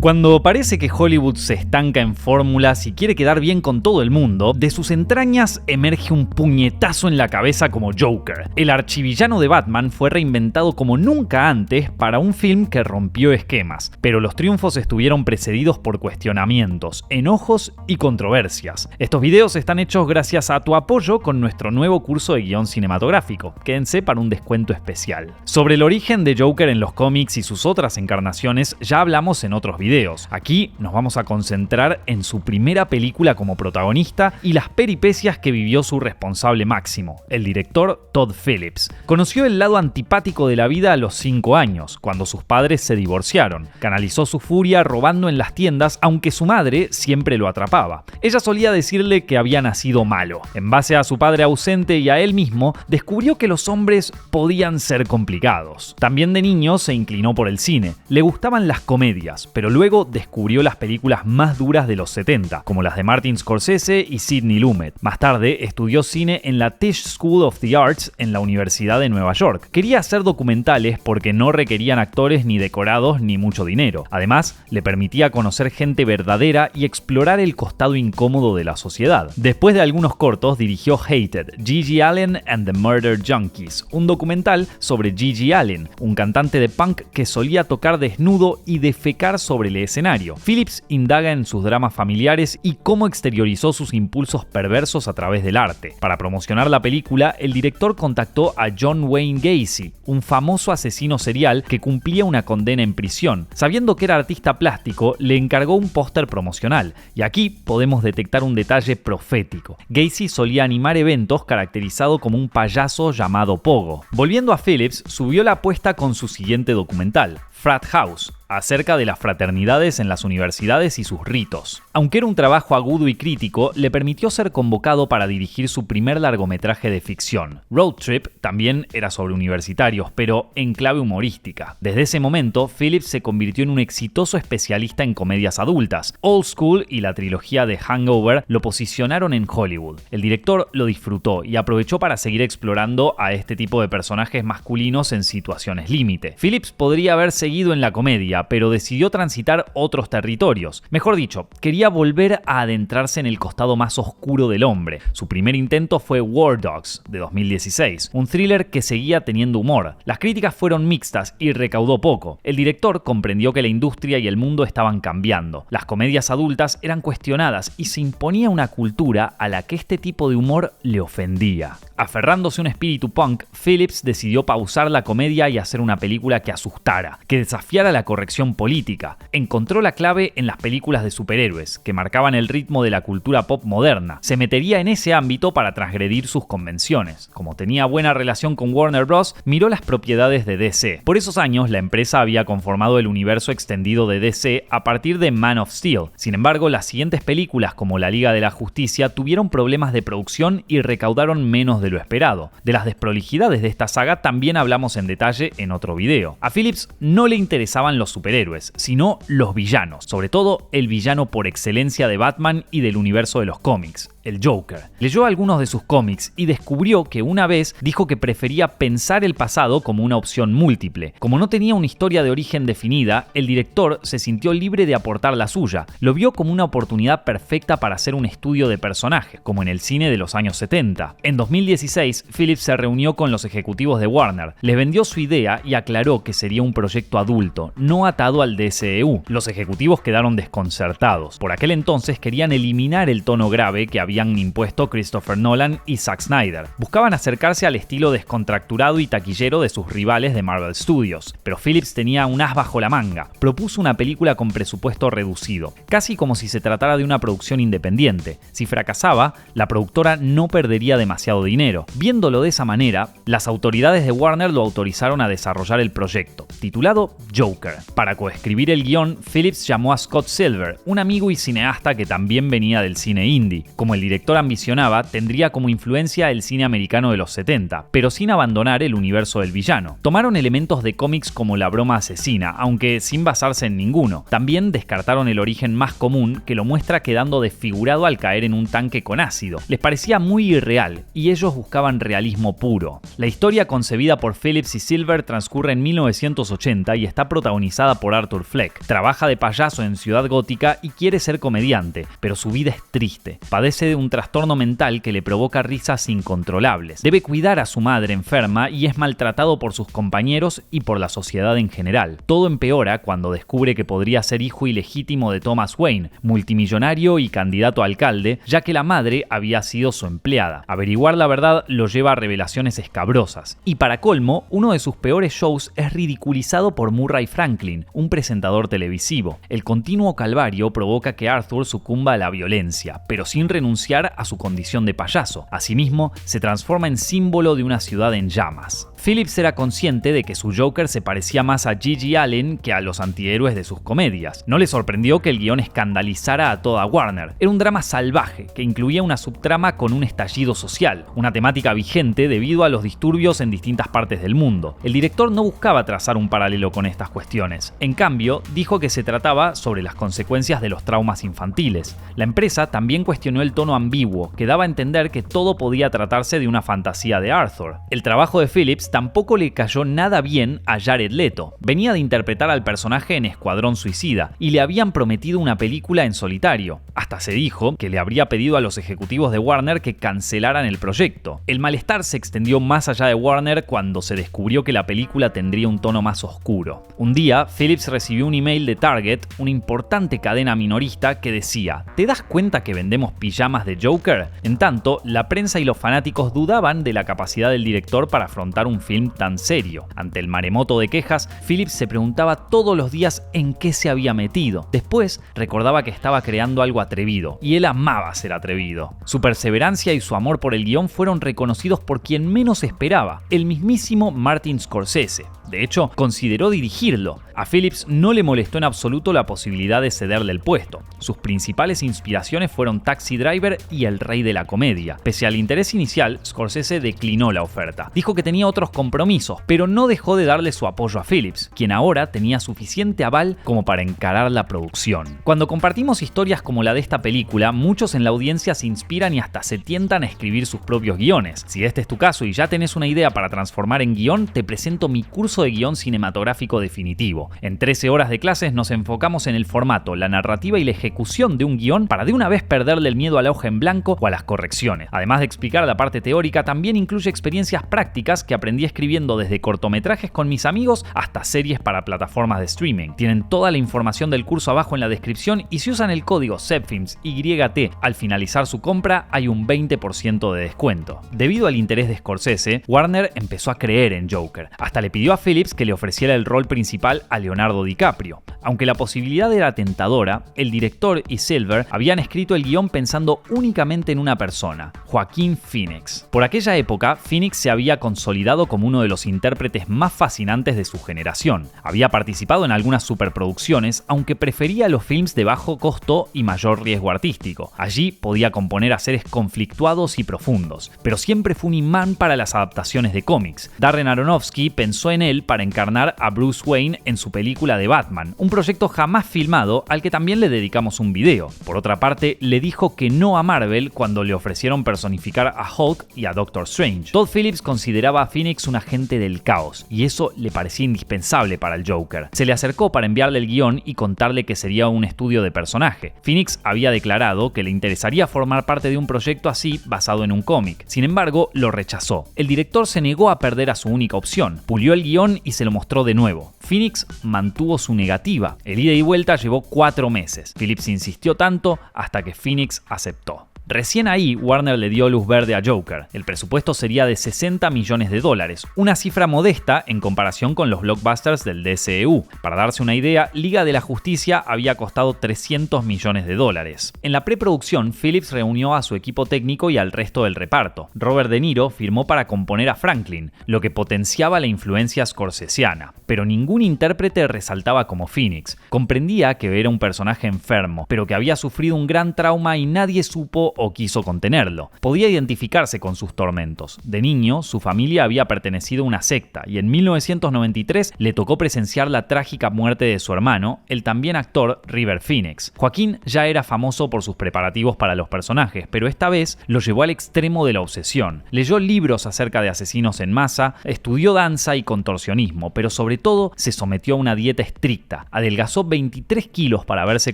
Cuando parece que Hollywood se estanca en fórmulas y quiere quedar bien con todo el mundo, de sus entrañas emerge un puñetazo en la cabeza como Joker. El archivillano de Batman fue reinventado como nunca antes para un film que rompió esquemas, pero los triunfos estuvieron precedidos por cuestionamientos, enojos y controversias. Estos videos están hechos gracias a tu apoyo con nuestro nuevo curso de guión cinematográfico. Quédense para un descuento especial. Sobre el origen de Joker en los cómics y sus otras encarnaciones ya hablamos en otros videos. Aquí nos vamos a concentrar en su primera película como protagonista y las peripecias que vivió su responsable máximo, el director Todd Phillips. Conoció el lado antipático de la vida a los 5 años, cuando sus padres se divorciaron. Canalizó su furia robando en las tiendas, aunque su madre siempre lo atrapaba. Ella solía decirle que había nacido malo. En base a su padre ausente y a él mismo, descubrió que los hombres podían ser complicados. También de niño se inclinó por el cine. Le gustaban las comedias, pero luego descubrió las películas más duras de los 70, como las de Martin Scorsese y Sidney Lumet. Más tarde estudió cine en la Tisch School of the Arts en la Universidad de Nueva York. Quería hacer documentales porque no requerían actores ni decorados ni mucho dinero. Además, le permitía conocer gente verdadera y explorar el costado incómodo de la sociedad. Después de algunos cortos, dirigió Hated, Gigi Allen and the Murder Junkies, un documental sobre Gigi Allen, un cantante de punk que solía tocar desnudo y defecar sobre el escenario. Phillips indaga en sus dramas familiares y cómo exteriorizó sus impulsos perversos a través del arte. Para promocionar la película, el director contactó a John Wayne Gacy, un famoso asesino serial que cumplía una condena en prisión. Sabiendo que era artista plástico, le encargó un póster promocional, y aquí podemos detectar un detalle profético. Gacy solía animar eventos caracterizado como un payaso llamado Pogo. Volviendo a Phillips, subió la apuesta con su siguiente documental, Frat House, acerca de las fraternidades en las universidades y sus ritos. Aunque era un trabajo agudo y crítico, le permitió ser convocado para dirigir su primer largometraje de ficción. Road Trip también era sobre universitarios, pero en clave humorística. Desde ese momento, Phillips se convirtió en un exitoso especialista en comedias adultas. Old School y la trilogía de Hangover lo posicionaron en Hollywood. El director lo disfrutó y aprovechó para seguir explorando a este tipo de personajes masculinos en situaciones límite. Phillips podría haber seguido en la comedia, pero decidió transitar otros territorios. Mejor dicho, quería volver a adentrarse en el costado más oscuro del hombre. Su primer intento fue War Dogs, de 2016, un thriller que seguía teniendo humor. Las críticas fueron mixtas y recaudó poco. El director comprendió que la industria y el mundo estaban cambiando. Las comedias adultas eran cuestionadas y se imponía una cultura a la que este tipo de humor le ofendía. Aferrándose a un espíritu punk, Phillips decidió pausar la comedia y hacer una película que asustara, que desafiara la corrección política. Encontró la clave en las películas de superhéroes, que marcaban el ritmo de la cultura pop moderna. Se metería en ese ámbito para transgredir sus convenciones. Como tenía buena relación con Warner Bros., miró las propiedades de DC. Por esos años, la empresa había conformado el universo extendido de DC a partir de Man of Steel. Sin embargo, las siguientes películas, como La Liga de la Justicia, tuvieron problemas de producción y recaudaron menos de lo esperado. De las desprolijidades de esta saga también hablamos en detalle en otro video. A Phillips no le interesaban los superhéroes, sino los villanos, sobre todo el villano por excelencia de Batman y del universo de los cómics, el Joker. Leyó algunos de sus cómics y descubrió que una vez dijo que prefería pensar el pasado como una opción múltiple. Como no tenía una historia de origen definida, el director se sintió libre de aportar la suya. Lo vio como una oportunidad perfecta para hacer un estudio de personaje, como en el cine de los años 70. En 2016, Phillips se reunió con los ejecutivos de Warner, les vendió su idea y aclaró que sería un proyecto adulto, no atado al DCEU. Los ejecutivos quedaron desconcertados. Por aquel entonces querían eliminar el tono grave que habían impuesto Christopher Nolan y Zack Snyder. Buscaban acercarse al estilo descontracturado y taquillero de sus rivales de Marvel Studios, pero Phillips tenía un as bajo la manga. Propuso una película con presupuesto reducido, casi como si se tratara de una producción independiente. Si fracasaba, la productora no perdería demasiado dinero. Viéndolo de esa manera, las autoridades de Warner lo autorizaron a desarrollar el proyecto, titulado Joker. Para coescribir el guión, Phillips llamó a Scott Silver, un amigo y cineasta que también venía del cine indie. Como el director ambicionaba tendría como influencia el cine americano de los 70, pero sin abandonar el universo del villano. Tomaron elementos de cómics como La broma asesina, aunque sin basarse en ninguno. También descartaron el origen más común, que lo muestra quedando desfigurado al caer en un tanque con ácido. Les parecía muy irreal, y ellos buscaban realismo puro. La historia, concebida por Phillips y Silver, transcurre en 1980 y está protagonizada por Arthur Fleck. Trabaja de payaso en Ciudad Gótica y quiere ser comediante, pero su vida es triste. Padece de un trastorno mental que le provoca risas incontrolables. Debe cuidar a su madre enferma y es maltratado por sus compañeros y por la sociedad en general. Todo empeora cuando descubre que podría ser hijo ilegítimo de Thomas Wayne, multimillonario y candidato a alcalde, ya que la madre había sido su empleada. Averiguar la verdad lo lleva a revelaciones escabrosas. Y para colmo, uno de sus peores shows es ridiculizado por Murray Franklin, un presentador televisivo. El continuo calvario provoca que Arthur sucumba a la violencia, pero sin renunciar a su condición de payaso. Asimismo, se transforma en símbolo de una ciudad en llamas. Phillips era consciente de que su Joker se parecía más a Gigi Allen que a los antihéroes de sus comedias. No le sorprendió que el guión escandalizara a toda Warner. Era un drama salvaje que incluía una subtrama con un estallido social, una temática vigente debido a los disturbios en distintas partes del mundo. El director no buscaba trazar un paralelo con estas cuestiones. En cambio, dijo que se trataba sobre las consecuencias de los traumas infantiles. La empresa también cuestionó el tono ambiguo, que daba a entender que todo podía tratarse de una fantasía de Arthur. El trabajo de Phillips tampoco le cayó nada bien a Jared Leto. Venía de interpretar al personaje en Escuadrón Suicida y le habían prometido una película en solitario. Hasta se dijo que le habría pedido a los ejecutivos de Warner que cancelaran el proyecto. El malestar se extendió más allá de Warner cuando se descubrió que la película tendría un tono más oscuro. Un día, Phillips recibió un email de Target, una importante cadena minorista, que decía: ¿te das cuenta que vendemos pijamas de Joker? En tanto, la prensa y los fanáticos dudaban de la capacidad del director para afrontar un film tan serio. Ante el maremoto de quejas, Phillips se preguntaba todos los días en qué se había metido. Después, recordaba que estaba creando algo atrevido, y él amaba ser atrevido. Su perseverancia y su amor por el guión fueron reconocidos por quien menos esperaba, el mismísimo Martin Scorsese. De hecho, consideró dirigirlo. A Phillips no le molestó en absoluto la posibilidad de cederle el puesto. Sus principales inspiraciones fueron Taxi Driver y El Rey de la Comedia. Pese al interés inicial, Scorsese declinó la oferta. Dijo que tenía otros compromisos, pero no dejó de darle su apoyo a Phillips, quien ahora tenía suficiente aval como para encarar la producción. Cuando compartimos historias como la de esta película, muchos en la audiencia se inspiran y hasta se tientan a escribir sus propios guiones. Si este es tu caso y ya tenés una idea para transformar en guión, te presento mi curso de guión cinematográfico definitivo. En 13 horas de clases nos enfocamos en el formato, la narrativa y la ejecución de un guión para de una vez perderle el miedo a la hoja en blanco o a las correcciones. Además de explicar la parte teórica, también incluye experiencias prácticas que aprendí escribiendo desde cortometrajes con mis amigos hasta series para plataformas de streaming. Tienen toda la información del curso abajo en la descripción y si usan el código ZEPFILMSYT al finalizar su compra hay un 20% de descuento. Debido al interés de Scorsese, Warner empezó a creer en Joker. Hasta le pidió a Phillips que le ofreciera el rol principal a Leonardo DiCaprio. Aunque la posibilidad era tentadora, el director y Silver habían escrito el guión pensando únicamente en una persona, Joaquin Phoenix. Por aquella época, Phoenix se había consolidado como uno de los intérpretes más fascinantes de su generación. Había participado en algunas superproducciones, aunque prefería los films de bajo costo y mayor riesgo artístico. Allí podía componer a seres conflictuados y profundos, pero siempre fue un imán para las adaptaciones de cómics. Darren Aronofsky pensó en él para encarnar a Bruce Wayne en su película de Batman, un proyecto jamás filmado al que también le dedicamos un video. Por otra parte, le dijo que no a Marvel cuando le ofrecieron personificar a Hulk y a Doctor Strange. Todd Phillips consideraba a Phoenix un agente del caos, y eso le parecía indispensable para el Joker. Se le acercó para enviarle el guión y contarle que sería un estudio de personaje. Phoenix había declarado que le interesaría formar parte de un proyecto así basado en un cómic. Sin embargo, lo rechazó. El director se negó a perder a su única opción. Pulió el guión y se lo mostró de nuevo. Phoenix mantuvo su negativa. El ida y vuelta llevó 4 meses. Phillips insistió tanto hasta que Phoenix aceptó. Recién ahí, Warner le dio luz verde a Joker. El presupuesto sería de $60 millones, una cifra modesta en comparación con los blockbusters del DCEU. Para darse una idea, Liga de la Justicia había costado $300 millones. En la preproducción, Phillips reunió a su equipo técnico y al resto del reparto. Robert De Niro firmó para componer a Franklin, lo que potenciaba la influencia scorsesiana. Pero ningún intérprete resaltaba como Phoenix. Comprendía que era un personaje enfermo, pero que había sufrido un gran trauma y nadie supo o quiso contenerlo. Podía identificarse con sus tormentos. De niño, su familia había pertenecido a una secta y en 1993 le tocó presenciar la trágica muerte de su hermano, el también actor River Phoenix. Joaquín ya era famoso por sus preparativos para los personajes, pero esta vez lo llevó al extremo de la obsesión. Leyó libros acerca de asesinos en masa, estudió danza y contorsionismo, pero sobre todo se sometió a una dieta estricta. Adelgazó 23 kilos para verse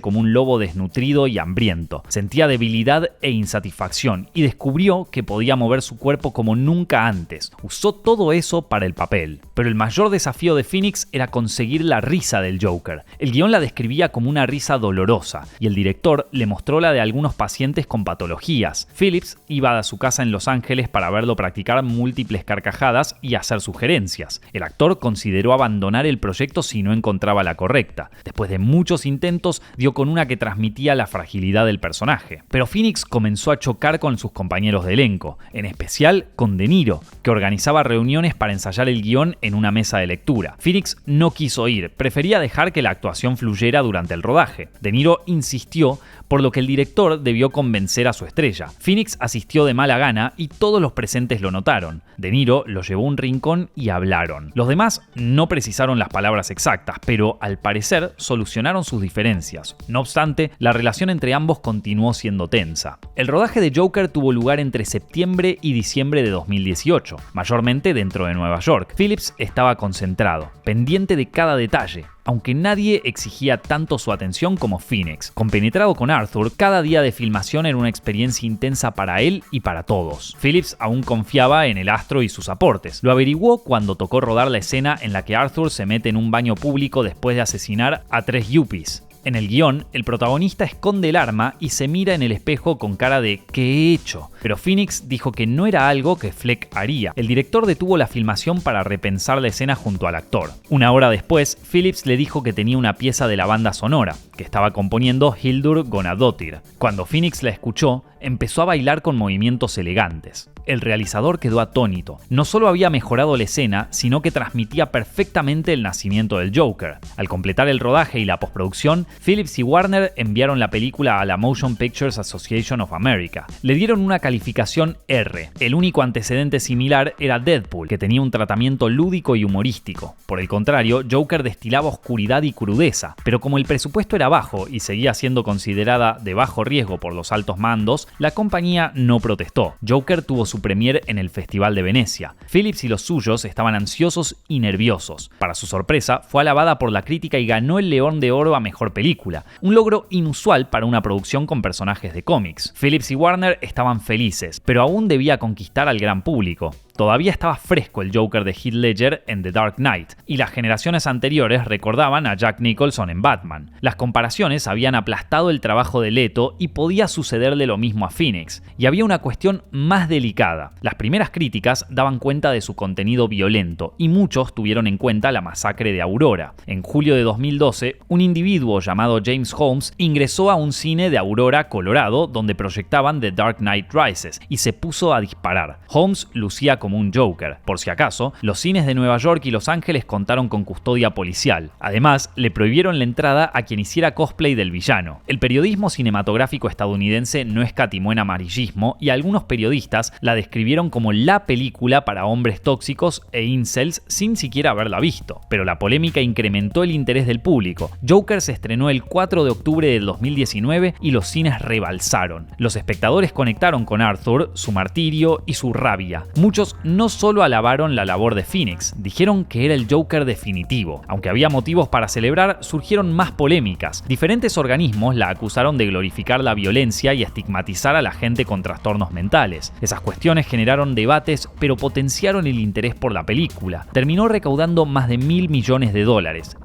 como un lobo desnutrido y hambriento. Sentía debilidad e insatisfacción y descubrió que podía mover su cuerpo como nunca antes. Usó todo eso para el papel. Pero el mayor desafío de Phoenix era conseguir la risa del Joker. El guión la describía como una risa dolorosa y el director le mostró la de algunos pacientes con patologías. Phillips iba a su casa en Los Ángeles para verlo practicar múltiples carcajadas y hacer sugerencias. El actor consideró abandonar el proyecto si no encontraba la correcta. Después de muchos intentos, dio con una que transmitía la fragilidad del personaje. Pero Phoenix comenzó a chocar con sus compañeros de elenco, en especial con De Niro, que organizaba reuniones para ensayar el guión en una mesa de lectura. Phoenix no quiso ir, prefería dejar que la actuación fluyera durante el rodaje. De Niro insistió, por lo que el director debió convencer a su estrella. Phoenix asistió de mala gana y todos los presentes lo notaron. De Niro lo llevó a un rincón y hablaron. Los demás no precisaron las palabras exactas, pero al parecer solucionaron sus diferencias. No obstante, la relación entre ambos continuó siendo tensa. El rodaje de Joker tuvo lugar entre septiembre y diciembre de 2018, mayormente dentro de Nueva York. Phillips estaba concentrado, pendiente de cada detalle, aunque nadie exigía tanto su atención como Phoenix. Compenetrado con Arthur, cada día de filmación era una experiencia intensa para él y para todos. Phillips aún confiaba en el astro y sus aportes. Lo averiguó cuando tocó rodar la escena en la que Arthur se mete en un baño público después de asesinar a 3 yuppies. En el guión, el protagonista esconde el arma y se mira en el espejo con cara de ¿qué he hecho? Pero Phoenix dijo que no era algo que Fleck haría. El director detuvo la filmación para repensar la escena junto al actor. Una hora después, Phillips le dijo que tenía una pieza de la banda sonora, que estaba componiendo Hildur Guðnadóttir. Cuando Phoenix la escuchó, empezó a bailar con movimientos elegantes. El realizador quedó atónito. No solo había mejorado la escena, sino que transmitía perfectamente el nacimiento del Joker. Al completar el rodaje y la postproducción, Phillips y Warner enviaron la película a la Motion Pictures Association of America. Le dieron una calificación R. El único antecedente similar era Deadpool, que tenía un tratamiento lúdico y humorístico. Por el contrario, Joker destilaba oscuridad y crudeza, pero como el presupuesto era bajo y seguía siendo considerada de bajo riesgo por los altos mandos, la compañía no protestó. Joker tuvo su premier en el Festival de Venecia. Phillips y los suyos estaban ansiosos y nerviosos. Para su sorpresa, fue alabada por la crítica y ganó el León de Oro a Mejor Película, un logro inusual para una producción con personajes de cómics. Phillips y Warner estaban felices, pero aún debía conquistar al gran público. Todavía estaba fresco el Joker de Heath Ledger en The Dark Knight, y las generaciones anteriores recordaban a Jack Nicholson en Batman. Las comparaciones habían aplastado el trabajo de Leto y podía sucederle lo mismo a Phoenix. Y había una cuestión más delicada. Las primeras críticas daban cuenta de su contenido violento, y muchos tuvieron en cuenta la masacre de Aurora. En julio de 2012, un individuo llamado James Holmes ingresó a un cine de Aurora, Colorado, donde proyectaban The Dark Knight Rises, y se puso a disparar. Holmes lucía como un Joker. Por si acaso, los cines de Nueva York y Los Ángeles contaron con custodia policial. Además, le prohibieron la entrada a quien hiciera cosplay del villano. El periodismo cinematográfico estadounidense no escatimó en amarillismo y algunos periodistas la describieron como la película para hombres tóxicos e incels sin siquiera haberla visto. Pero la polémica incrementó el interés del público. Joker se estrenó el 4 de octubre del 2019 y los cines rebalsaron. Los espectadores conectaron con Arthur, su martirio y su rabia. Muchos no solo alabaron la labor de Phoenix, dijeron que era el Joker definitivo. Aunque había motivos para celebrar, surgieron más polémicas. Diferentes organismos la acusaron de glorificar la violencia y estigmatizar a la gente con trastornos mentales. Esas cuestiones generaron debates, pero potenciaron el interés por la película. Terminó recaudando más de $1.000 millones.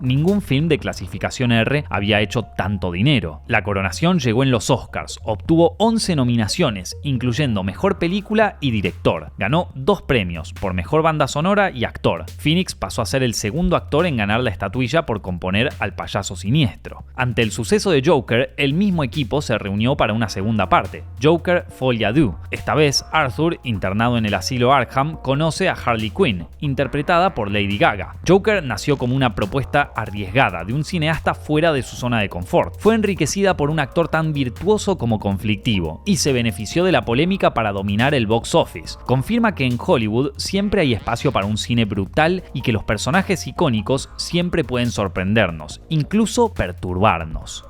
Ningún film de clasificación R había hecho tanto dinero. La coronación llegó en los Oscars. Obtuvo 11 nominaciones, incluyendo Mejor Película y Director. Ganó 2 2 premios, por mejor banda sonora y actor. Phoenix pasó a ser el segundo actor en ganar la estatuilla por componer al payaso siniestro. Ante el suceso de Joker, el mismo equipo se reunió para una segunda parte, Joker Folie à Deux. Esta vez, Arthur, internado en el asilo Arkham, conoce a Harley Quinn, interpretada por Lady Gaga. Joker nació como una propuesta arriesgada de un cineasta fuera de su zona de confort. Fue enriquecida por un actor tan virtuoso como conflictivo, y se benefició de la polémica para dominar el box office. Confirma que en Hollywood siempre hay espacio para un cine brutal y que los personajes icónicos siempre pueden sorprendernos, incluso perturbarnos.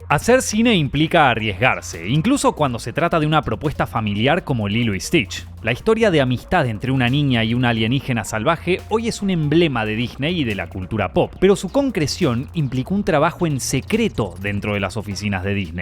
Hacer cine implica arriesgarse, incluso cuando se trata de una propuesta familiar como Lilo y Stitch. La historia de amistad entre una niña y un alienígena salvaje hoy es un emblema de Disney y de la cultura pop, pero su concreción implicó un trabajo en secreto dentro de las oficinas de Disney.